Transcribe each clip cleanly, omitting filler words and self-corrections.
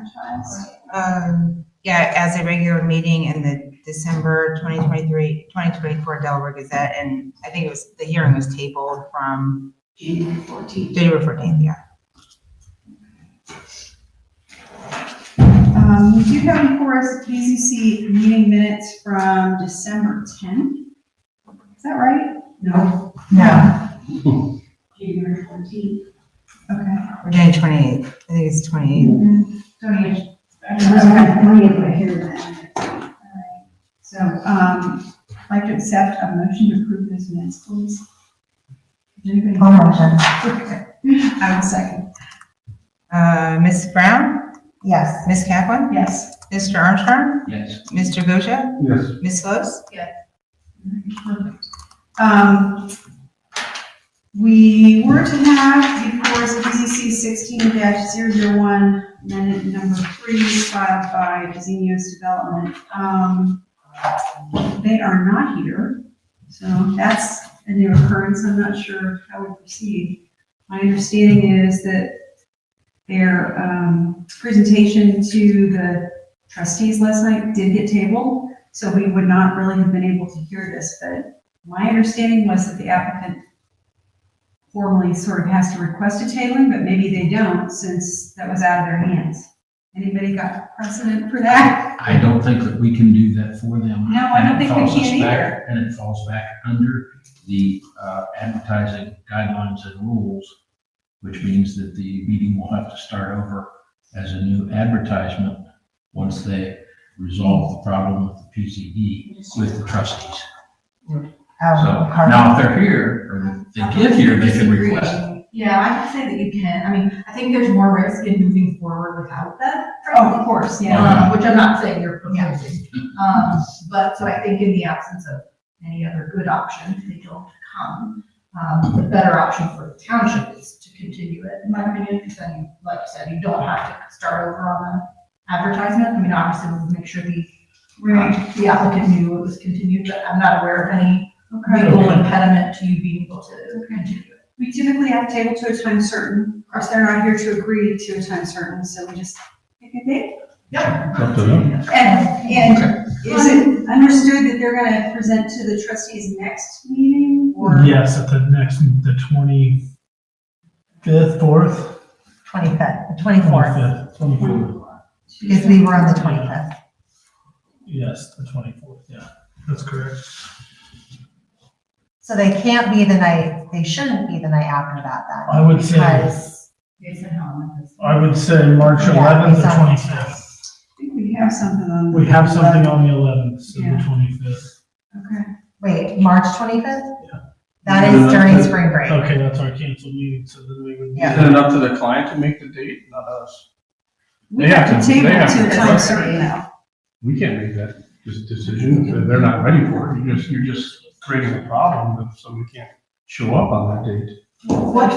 advertised? Yeah, as a regular meeting in the December 2024 Delaware Gazette, and I think the hearing was tabled from January 14th. January 14th, yeah. We do have before us BZC meeting minutes from December 10th. Is that right? No. No, January 14th. Okay. we're doing 28th. I think it's 28th. So, I'd like to accept a motion to approve those minutes, please. Anybody? Okay. I will second. Ms. Brown? Yes. Ms. Kaplan? Yes. Mr. Armstrong? Yes. Mr. Gosha? Yes. Ms. Close? Perfect. We were to have before us BZC 16-001, amendment number 3, filed by Designio's Development. They are not here, so that's a new occurrence. I'm not sure how we proceed. My understanding is that their presentation to the trustees last night did get tabled, so we would not really have been able to hear this, but my understanding was that the applicant formally sort of has to request a tabling, but maybe they don't, since that was out of their hands. Anybody got precedent for that? I don't think that we can do that for them. No, I don't think we And it falls us can back- either. And it falls back under the advertising guidelines and rules, which means that the meeting will have to start over as a new advertisement once they resolve the problem with the PCE with the trustees. So now if they're here, or they get here, they can request. Yeah, I would say that you can. I mean, I think there's more risk in moving forward without that. Oh, of course, yeah. Which I'm not saying you're proposing. But so I think in the absence of any other good option, if they don't come, the better option for the township is to continue it, in my opinion, because then, like you said, you don't have to start over on the advertisement. I mean, obviously, we'll make sure the applicant knew it was continued, but I'm not aware of any legal impediment to you being able to continue it. We typically have table to a time certain. Of course, they're not here to agree to a time certain, so we just pick a date. Yep. Up to them. And is it understood that they're gonna present to the trustees next meeting, or? Yes, at the 25th, 4th? 25th, the 24th, 25th. because we were on the 25th. Yes, the 24th, yeah, that's correct. So they can't be the night, they shouldn't be the night after that then? I would say- Because- I would say March Yeah, 11th or exactly. 25th. I think we have something on. We have something on the 11th, so the Yeah. 25th. Okay. Wait, March 25th? Yeah. That is during spring break. Okay, that's our canceled meeting, so then we would. Yeah. Isn't it up to the client to make the date, not us? We They have have to to- table they have to a to- time certain now. We can't make that decision. They're not ready for it. You're just creating a problem if somebody can't show up on that date. What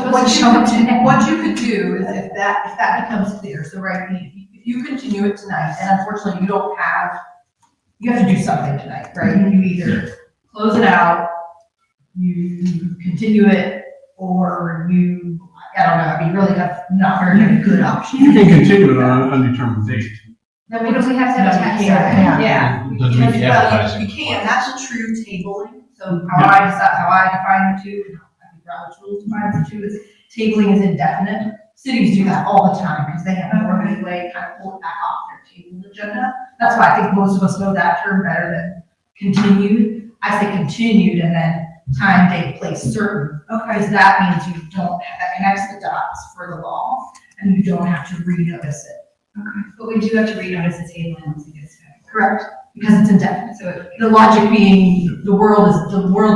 you could do is if that becomes clear, so right, if you continue it tonight, and unfortunately you have to do something tonight, right? You either close it out, you continue it, or I don't know, I mean, really have not very many good options. You can continue it on an undetermined date. No, we have to have a text. Yeah. Yeah. Doesn't mean the Well, advertising. you can, that's a true tabling, so how I define the two, I think Robert's rules define the two, is tabling is indefinite. Cities do that all the time, because they have more leeway, kind of pull it back off their table agenda. That's why I think most of us know that term better than continued. I say continued and then time, date, place certain, because that means you don't, that connects the dots for the law, and you don't have to renotice it. But we do have to renotice the table once it gets fixed. Correct, because it's indefinite. So the logic being, the world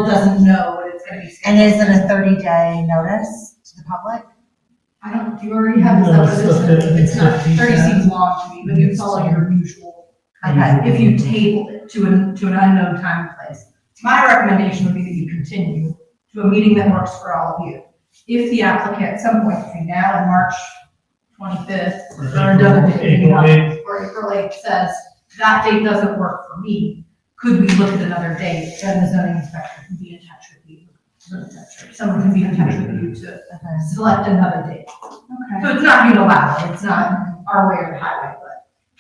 doesn't know what it's gonna be. And is it a 30-day notice to the public? Do you already have No, this? it's It's not, 15 30 days. seems long to me, but you follow your usual. Okay. If you table it to an unknown time and place. My recommendation would be that you continue to a meeting that works for all of you. If the applicant at some point between now and March 25th, Or or another date, April 8th. or April 8th says, that date doesn't work for me, could we look at another date? Then the zoning inspector can be in touch with you. Someone can be in touch with you to select another date. Okay. So it's not unilateral, it's not our way or the highway, but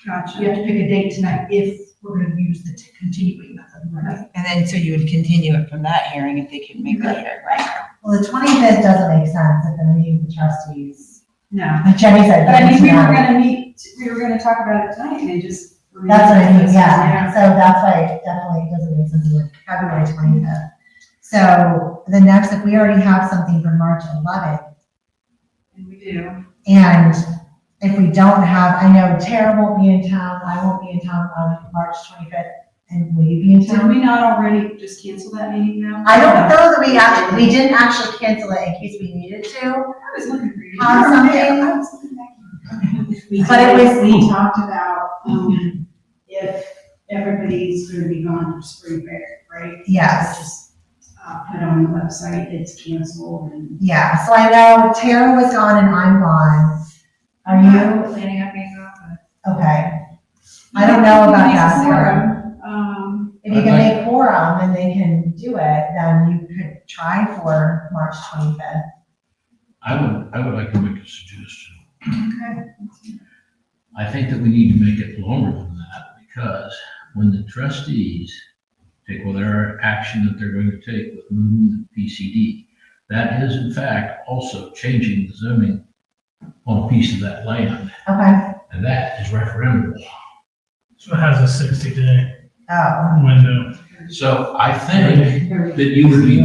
Gotcha. You have to pick a date tonight if we're gonna use the continuing method, right? And then, so you would continue it from that hearing if they could make that hearing, right? Well, the 25th doesn't make sense if they're meeting the trustees. No. Like Jenny said. But I mean, we were tonight. gonna talk about it tonight and they just. That's what I mean, yeah, so that's why it definitely doesn't make sense to February 25th. So the next, if we already have something for March 11th, And we do. and if we don't have, I know Tara won't be in town, I won't be in town on March 25th, and will you be in Did town? we not already just cancel that meeting now? I don't know that we didn't actually cancel it in case we needed to. I was looking for you. Have something. I was looking back. But it was- We talked about, if everybody's gonna be gone for spring fair, right? Yes. Just, put on the website, it's canceled and. Yeah, so I know Tara was gone and I'm gone. Are you? Planning on being off. Okay. I don't know about that, Sarah. If you can I'd make quorum and they can do it, then you could try for March 25th. I would like to make a suggestion. I think that we need to make it longer than that, because when the trustees take whatever action that they're going to take with moving the PCD, that is in fact also changing the zoning on a piece of that land, Okay. and that is referendable. So it has a 60-day Oh, window. So I think that you would be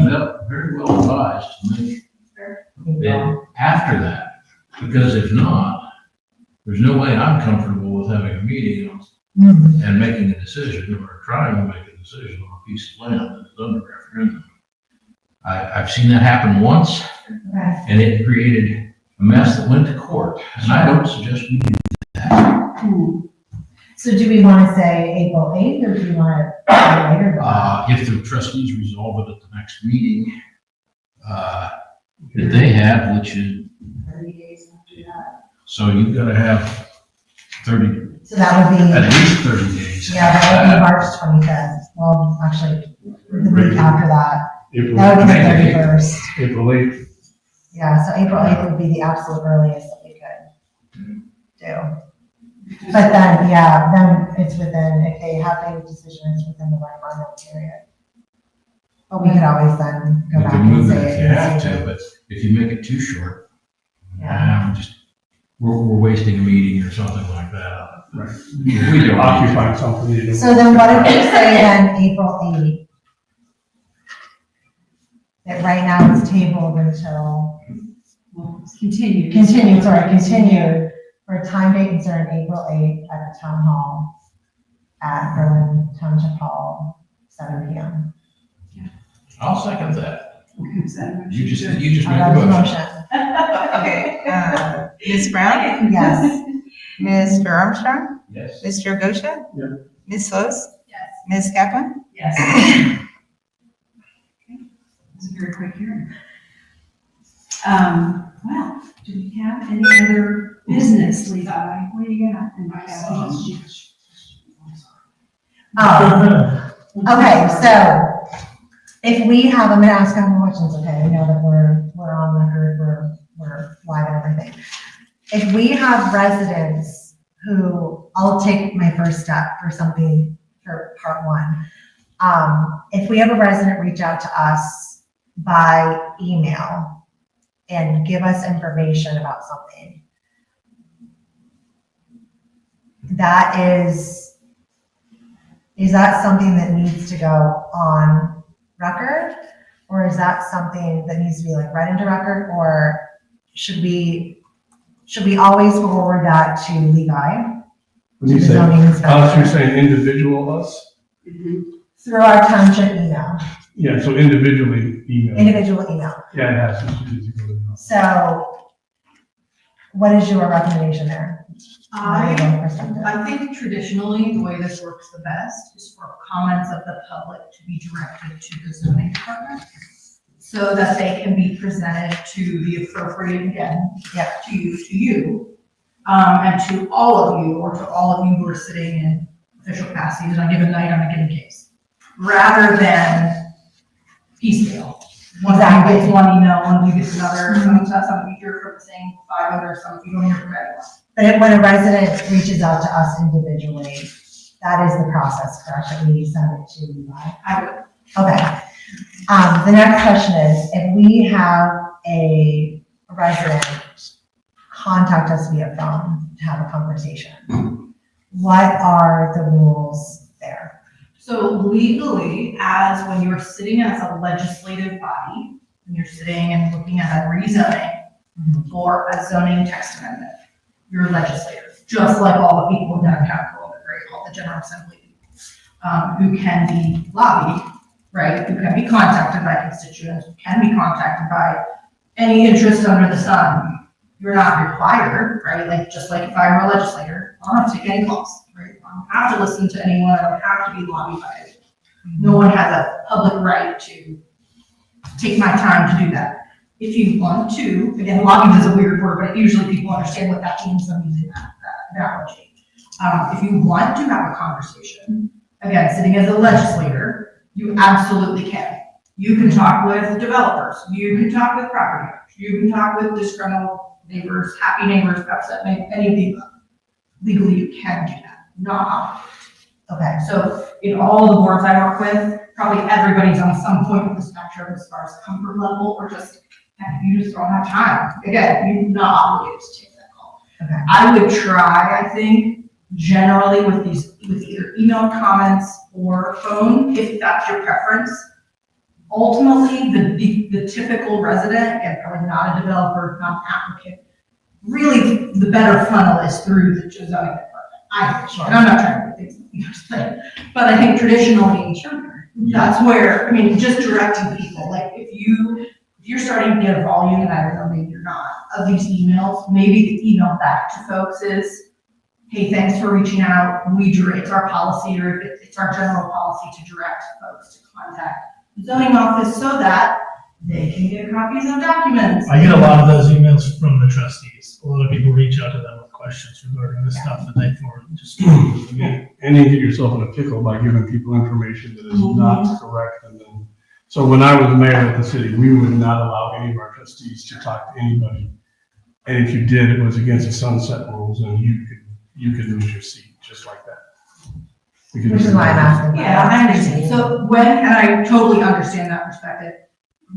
very well advised to make it after that, because if not, there's no way I'm comfortable with having a meeting mhm. and making a decision, or trying to make a decision on a piece of land that is under referendum. I've seen that happen once, Okay. and it created a mess that went to court, and I don't suggest we do that. So do we want to say April 8th or do you want to later? than that? If the trustees resolve it at the next meeting, that they have, which is, 30 days after that. so you've got to have 30, So that would at be, least 30 days. yeah, that would be March 25th. Well, actually, the week after that. April, That would be the May. 31st. April 8th. Yeah, so April 8th would be the absolute earliest that we could do. But then, yeah, then it's within, if they have made a decision, it's within the referendum period. But we could always then go You back can and move it say. if you have to, but if you make it too short, Yeah. we're wasting a meeting or something like that. Right. We don't. Occupy something you don't. So then what if we say then April 8th? That right now it's tabled until, Well, it's continued. continued for a time date concerning April 8th at the town hall at Berlin Township Hall, 7 p.m. I'll second that. Is that a motion? You just I made got the a motion. motion. Okay, Ms. Brown? Yes. Mr. Armstrong? Yes. Mr. Gosha? Yeah. Ms. Slows? Yes. Ms. Kaplan? Yes. It's a very quick hearing. Well, do we have any other business, Levi? What do you got? Okay, so if we have, I'm gonna ask a couple questions, okay? We know that we're on record, we're live and everything. If we have residents who, I'll take my first step for something for part one. If we have a resident reach out to us by email and give us information about something, is that something that needs to go on record? Or is that something that needs to be like read into record? Or should we always forward that to Levi? When you To the say, zoning unless you're inspector? saying individual us? Through our township email, Yeah, so individually email. individual email. Yeah, it has to be individual. So what is your recommendation there? I Perspective. think traditionally, the way this works the best is for comments of the public to be directed to the zoning department so that they can be presented to the appropriate, again, Yeah. to you, and to all of you, or to all of you who are sitting in official capacities on a given night on a given case, rather than piecemeal. One of you gets one email, one of you gets another, sometimes you hear from the same 5 others, some of you don't hear from anyone. But when a resident reaches out to us individually, that is the process, correct, that we send it to Levi? I would. Okay. The next question is, if we have a resident contact us via phone to have a conversation, what are the rules there? So legally, as when you're sitting as a legislative body, when you're sitting and looking at a rezoning or a zoning text amendment, you're legislators, just like all the people in downtown Columbia, right? All the General Assembly, who can be lobbied, right? Who can be contacted by constituents, who can be contacted by any interest under the sun. You're not required, right? Like, just like if I were a legislator, I don't have to take any calls, right? I don't have to listen to anyone, I don't have to be lobbied by anyone. No one has a public right to take my time to do that. If you want to, again, lobbying is a weird word, but usually people understand what that means, so I'm using that analogy. If you want to have a conversation, again, sitting as a legislator, you absolutely can. You can talk with developers, you can talk with property owners, you can talk with disgruntled neighbors, happy neighbors, upset, any of the above. Legally, you can do that, not obligated. Okay. So in all the boards I work with, probably everybody's on some point of the spectrum as far as comfort level, or just, you just don't have time. Again, you're not obligated to take that call. Okay. I would try, I think, generally with either email comments or phone, if that's your preference. Ultimately, the typical resident, and probably not a developer, not an applicant, really the better funnel is through the zoning department. And I'm not trying to put things in perspective, but I think traditionally, that's where, I mean, just directing people, like if you're starting to get a volume, and I don't know, maybe you're not, of these emails, maybe the email back to folks is, hey, thanks for reaching out, it's our policy, or it's our general policy to direct folks to contact the zoning office so that they can get copies of documents. I get a lot of those emails from the trustees. A lot of people reach out to them with questions regarding the stuff that they forward. Just And you get yourself in a pickle by giving people information that is not correct. And then, so when I was mayor of the city, we would not allow any of our trustees to talk to anybody. And if you did, it was against the sunset rules, and you could lose your seat just like that. Which is why I'm asking. Yeah, I understand. So and I totally understand that perspective.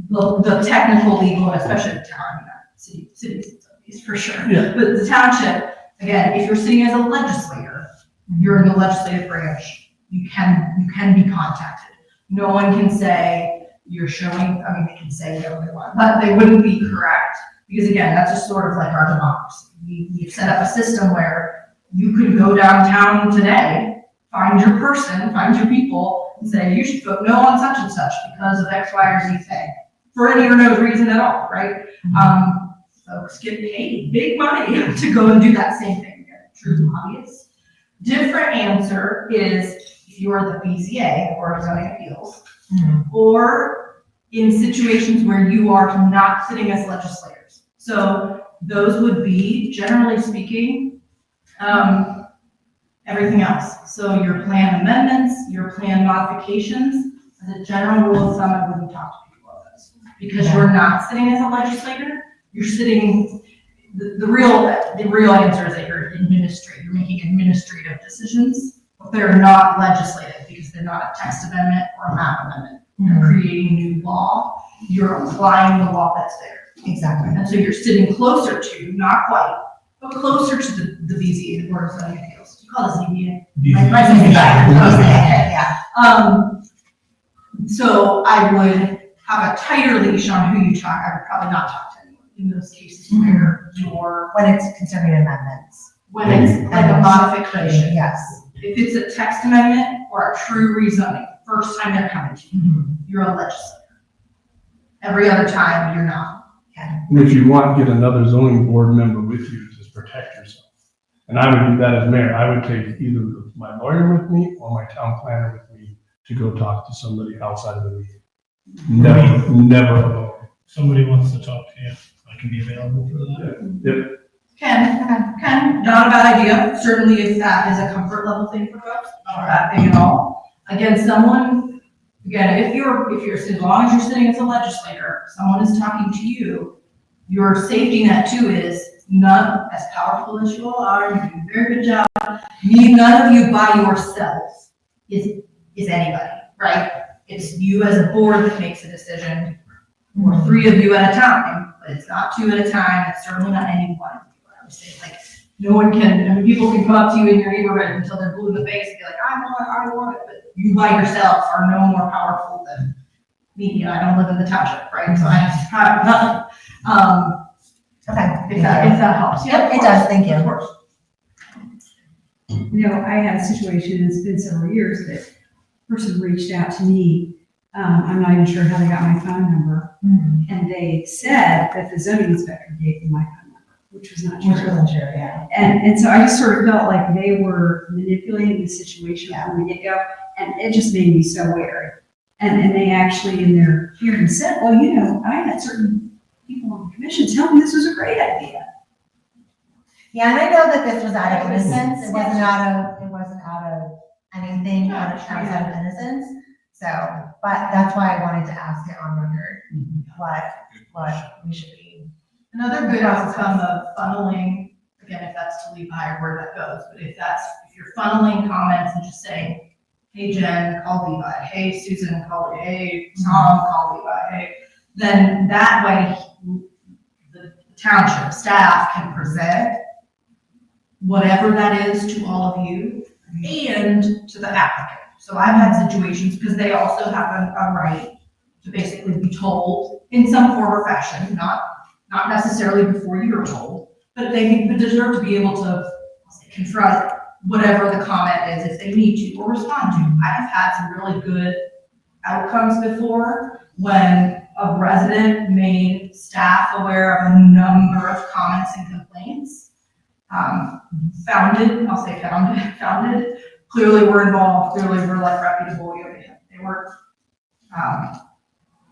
The technical, legal, and especially the town, cities for sure. Yeah. But the township, again, if you're sitting as a legislator, you're in the legislative branch, you can be contacted. No one can say you're showing, I mean, they can say whatever they want, but they wouldn't be correct. Because again, that's just sort of like our democracy. We've set up a system where you could go downtown today, find your person, find your people, and say, you should vote no on such and such because of X, Y, or Z thing, for any or no reason at all, right? Folks get paid big money to go and do that same thing. True obvious. Different answer is if you are the BZA, or zoning appeals, or in situations where you are not sitting as legislators. So those would be, generally speaking, everything else. So your plan amendments, your plan modifications, as a general rule of thumb, I wouldn't talk to people about those. Because you're not sitting as a legislator, you're sitting, the real answer is that you're making administrative decisions, but they're not legislative because they're not a text amendment or a map amendment. You're creating new law, you're applying the law that's there. Exactly. And so you're sitting closer to, not quite, but closer to the BZA, the Board of Zoning Appeals. You call it ZBA? My second Yeah. So I would have a tighter leash on who you talk. I would probably not talk to anyone in those cases where you're, When it's concerning amendments. when it's like a modification. Yes. If it's a text amendment or a true rezoning, first time they're coming to you, you're a legislator. Every other time, you're not. And if you want, get another zoning board member with you to protect yourself. And I would do that as mayor. I would take either my lawyer with me or my town planner with me to go talk to somebody outside of the meeting. Never alone. somebody wants to talk to you, I can be available for that. Yep. Can, not a bad idea, certainly if that is a comfort level thing for folks, not that big at all. Again, someone Again, if you're, as long as you're sitting as a legislator, someone is talking to you, your safety net too is none, as powerful as you all are, you do a very good job. None of you by yourself is anybody, right? It's you as a board that makes a decision, or 3 of you at a time, but it's not 2 at a time, it's certainly not any one of you. I would say, like, no one can, I mean, people can come up to you in your neighborhood until they're blue in the face and be like, I want it, but you by yourself are no more powerful than me. I don't live in the township, right? So I have nothing. Okay. If that helps. Yep, it does, thank you. Of course. You know, I had a situation, it's been several years, that a person reached out to me. I'm not even sure how they got my phone number. And they said that the zoning inspector gave them my phone number, which was not Which true. wasn't true, yeah. And so I just sort of felt like they were manipulating the situation from the get-go, and it just made me so wary. And they actually, in their hearing, said, well, you know, I had certain people on the commission tell me this was a great idea. Yeah, and I know that this was out of innocence, it wasn't out of anything outside of innocence. So, but that's why I wanted to ask it on record, what we should be. Another good outcome of funneling, again, if that's to leave higher where that goes, but if you're funneling comments and just saying, hey, Jen, call Levi, hey, Susan, call Levi, hey, Tom, call Levi, hey, then that way the township staff can present whatever that is to all of you and to the applicant. So I've had situations, because they also have a right to basically be told in some form or fashion, not necessarily before you're told, but they deserve to be able to confront whatever the comment is if they need to or respond to. I have had some really good outcomes before when a resident made staff aware of a number of comments and complaints. Founded, clearly were involved, clearly were like reputable, you know,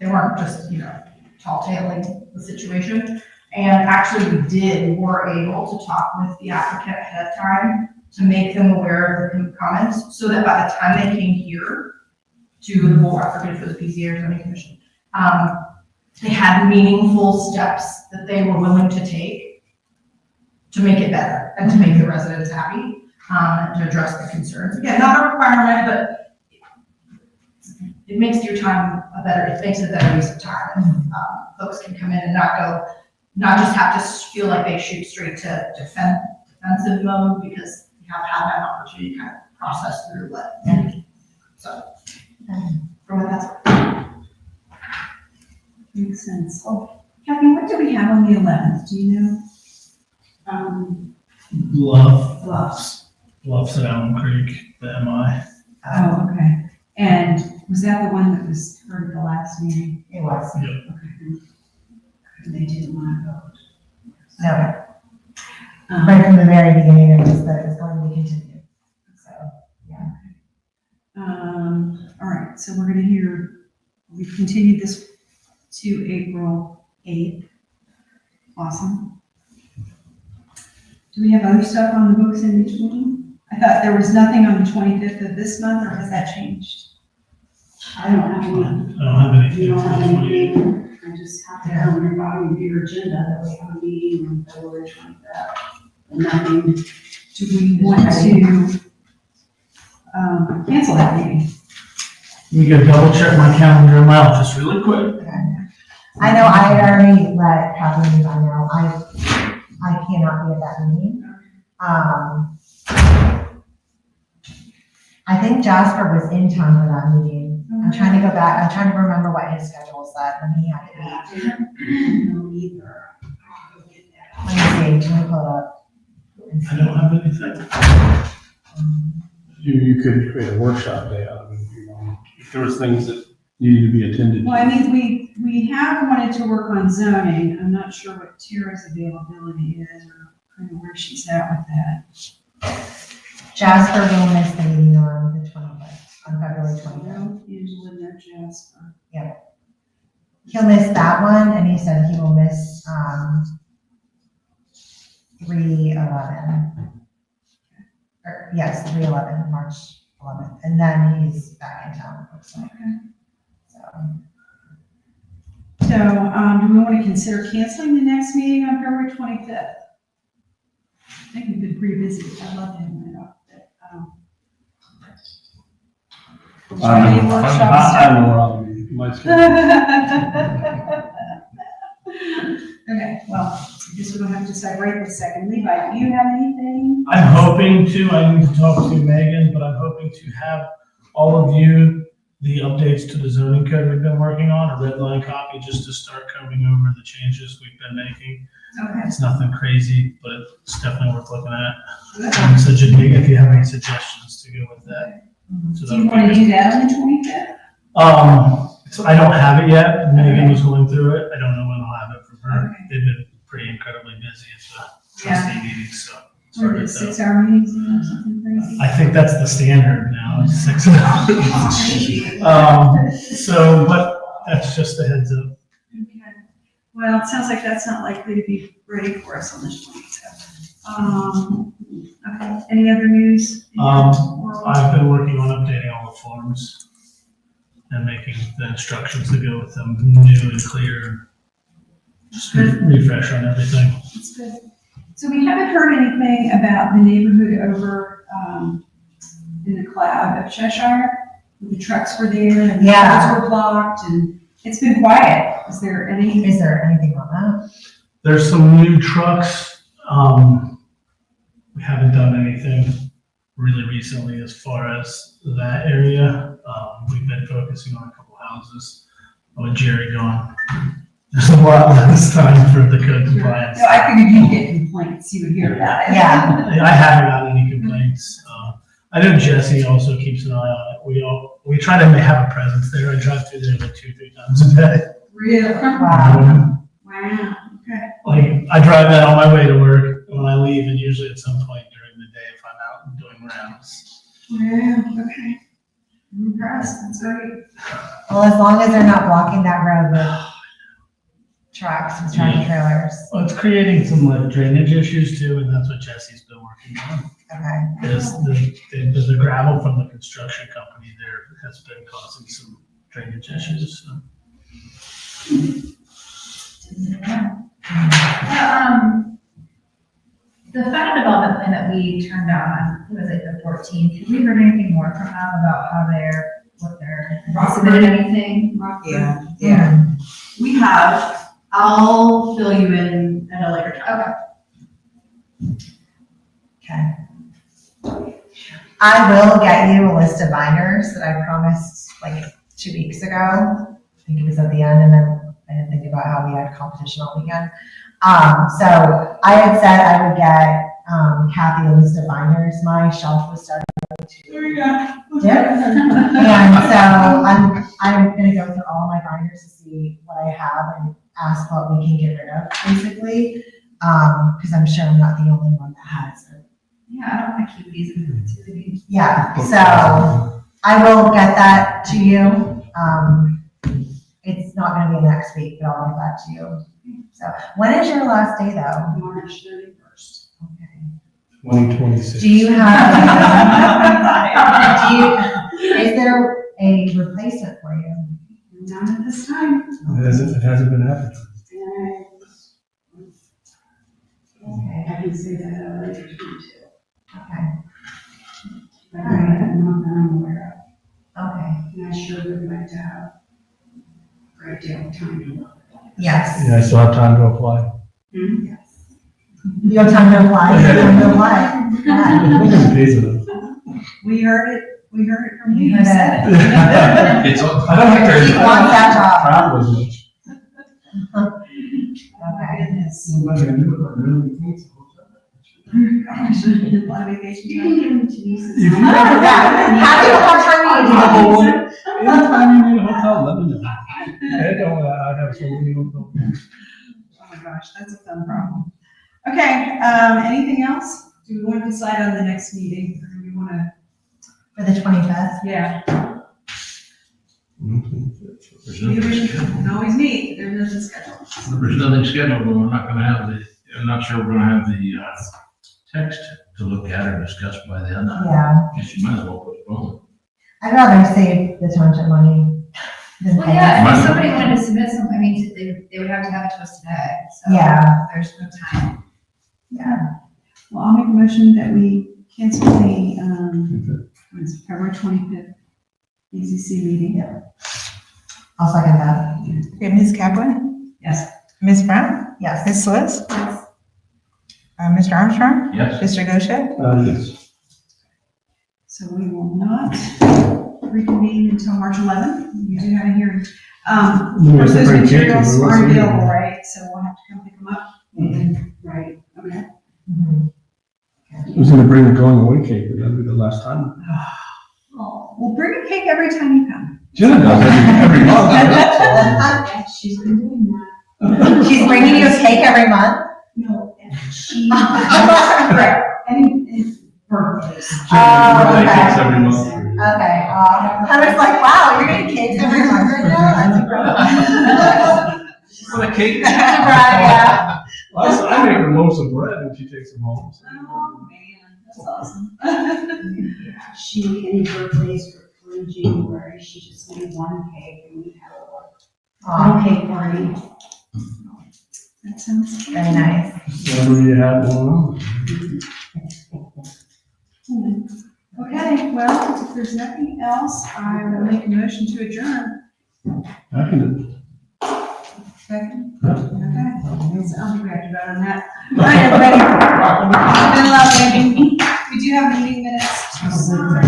they weren't just, you know, tall-tailing the situation. And actually we were able to talk with the applicant ahead of time to make them aware of the comments, so that by the time they came here to the board, I forget if it was BZC or zoning commission, they had meaningful steps that they were willing to take to make it better and to make the residents happy, to address the concerns. Again, not a requirement, but it makes it a better use of time. Folks can come in and not just have to feel like they shoot straight to defensive mode, because you have had that opportunity to kind of process through what. So, from what that's. Makes sense. Oh, Kathy, what do we have on the 11th? Do you know? Bluffs at Allen Creek, the MI. Oh, okay. And was that the one that was heard at the last meeting? It was, Okay. They didn't want to vote. no, Um, right from the very beginning, it was that it's going to be continued, so, yeah. All right, so we're gonna we've continued this to April 8th. Awesome. Do we have other stuff on the books in each meeting? I thought there was nothing on the 25th of this month, or has that changed? I don't have any. I don't have anything. You don't have for the 28th. anything? I just have to have on the bottom of your agenda that we have a meeting on February 25th. And nothing. Do we want to cancel that meeting? You can double check my calendar in my office really quick. I know I had already let Kathleen know, I cannot be at that meeting. I think Jasper was in town for that meeting. I'm trying to go back, I'm trying to remember what his schedule said when he had to be. I don't know either. I'll go get that. Let me see, let me pull it up. and I see. don't have anything. You could create a workshop day out of it, you know, if there was things that needed to be attended to. Well, I mean, we have wanted to work on zoning. I'm not sure what Tara's availability is, or kind of where she's at with that. Jasper will miss the meeting on the 25th, on February 25th. Angela, no Jasper. He'll miss that one, and he said he will miss, 3/11. Yes, 3/11, March 11th, and then he's back in town, it looks like. So, do we want to consider canceling the next meeting on February 25th? I think we've been pretty busy. I'd love to have it up, but, any workshops? I don't know where I'll be. My schedule. Okay, well, I guess we don't have to decide right this second. Levi, do you have anything? I'm hoping to, I need to talk to Megan, but I'm hoping to have all of you the updates to the zoning code we've been working on, a red line copy, just to start combing over the changes we've been making. Okay. It's nothing crazy, but it's definitely worth looking at. And so just if you have any suggestions to go with that. So Do you want to do that on the 25th? So I don't have it yet. Megan was going through it. I don't know when I'll have it from her. Okay. They've been pretty incredibly busy at the trustee meetings, so. it's Or hard the to tell. 6-hour meetings or something crazy? I think that's the standard now, it's 6 hours. So, but that's just a heads up. Okay. Well, it sounds like that's not likely to be ready for us on this 25th. Okay, any other news? I've been working on updating all the forms and making the instructions that go with them new and clear. Just refresh on everything. That's good. So we haven't heard anything about the neighborhood over, in the cloud of Cheshire. The trucks were there and the Yeah. roads were blocked and it's been quiet. Is there any? Is there anything on that? There's some new trucks. We haven't done anything really recently as far as that area. We've been focusing on a couple houses. With Jerry gone, there's a lot less time for the code compliance. No, I figured you'd get complaints, you would hear about it. Yeah. I haven't gotten any complaints. I know Jesse also keeps an eye on it. We try to have a presence there. I drive through there like 2-3 times a day. Really? Wow. Wow, okay. Like, I drive that on my way to work when I leave, and usually at some point during the day if I'm out doing rounds. Wow, okay. I'm impressed, that's great. Well, as long as they're not blocking that road with trucks and tractor trailers. Well, it's creating some like drainage issues too, and that's what Jesse's been working on. Okay. Is the gravel from the construction company there has been causing some drainage issues, so. The final development plan that we turned on, what was it, the 14th? Have we heard anything more from them about what they're submitted anything? Yeah, yeah. We have, I'll fill you in at a later time. Okay. I will get you a list of binders that I promised like 2 weeks ago. I think it was at the end, and then I didn't think about how we had competition all weekend. So I had said I would get Kathy a list of binders. My shelf was starting to dip. And so I'm gonna go through all my binders to see what I have and ask what we can get rid of, basically. Because I'm sure I'm not the only one that has it. Yeah, I don't want to keep these in the Yeah, so I will get that to you. It's not gonna be next week, but I'll get that to you. So when is your last day though? March 31st. Okay. 2026. Do you have, is there a replacement for you? Not at this time. It hasn't been advertised. I can say that at a later time too. Okay, But not that I'm aware okay. of. And I sure would like to have a great deal of time to look. Yes. Yeah, I still have time to apply. Yes. You have time to apply, you have time to apply. Yeah. Nobody pays enough. We heard it from you. You You heard said it. it. It's all. I don't have to. He wants that job. Travel as much. Okay. Goodness. I'm not gonna do it, but really needs a hotel. Gosh, a lot of vacation time. Jesus. If you Yeah, happy to have time to Anytime you need a hotel, let me know. I don't, I have so many hotels. Oh my gosh, that's a fun problem. Okay, anything else? Do we want to decide on the next meeting, or do we want to? For the 25th? Yeah. There's We nothing can always meet, there's nothing scheduled. There's nothing scheduled, but we're not gonna have I'm not sure we're gonna have the, text to look at or discuss by then. Yeah. Guess you might as well postpone. I'd rather save the township money. didn't Well, pay yeah, us. if somebody wanted to submit something, I mean, they would have to have it to us today, so. Yeah. There's no time. Well, I'll make a motion that we cancel the, what is it, February 25th BZC meeting. I'll second that. Okay, Ms. Kaplan? Yes. Ms. Brown? Yes. Ms. Lewis? Mr. Armstrong? Yes. Mr. Goshen? Yes. So we will not reconvene until March 11th. We do have a hearing. Of We have course, to those bring cake materials over, what's aren't the available, meeting? right? So we'll have to come pick them up. Right. Okay. Mhm. Who's gonna bring the going away cake? That'll be the last time. Oh, we'll bring a cake every time you come. Jenna does every month, right? She's been doing that. She's bringing you a cake every month? No, she, right, and birthdays. Birthday okay. cakes every month. Okay, I was like, wow, you're getting cakes every month right now? That's incredible. What a cake. Right, yeah. I make her loaves of bread and she takes them home. Oh, man, that's awesome. She, any birthdays for in January, she just made one cake and we have a little cake party. That sounds good. Very nice. Whatever you have going on. Okay, well, if there's nothing else, I will make a motion to adjourn. I can, Second? Okay. So I don't think we have to vote on that. All right, everybody. It's been lovely. We do have meeting minutes to sign.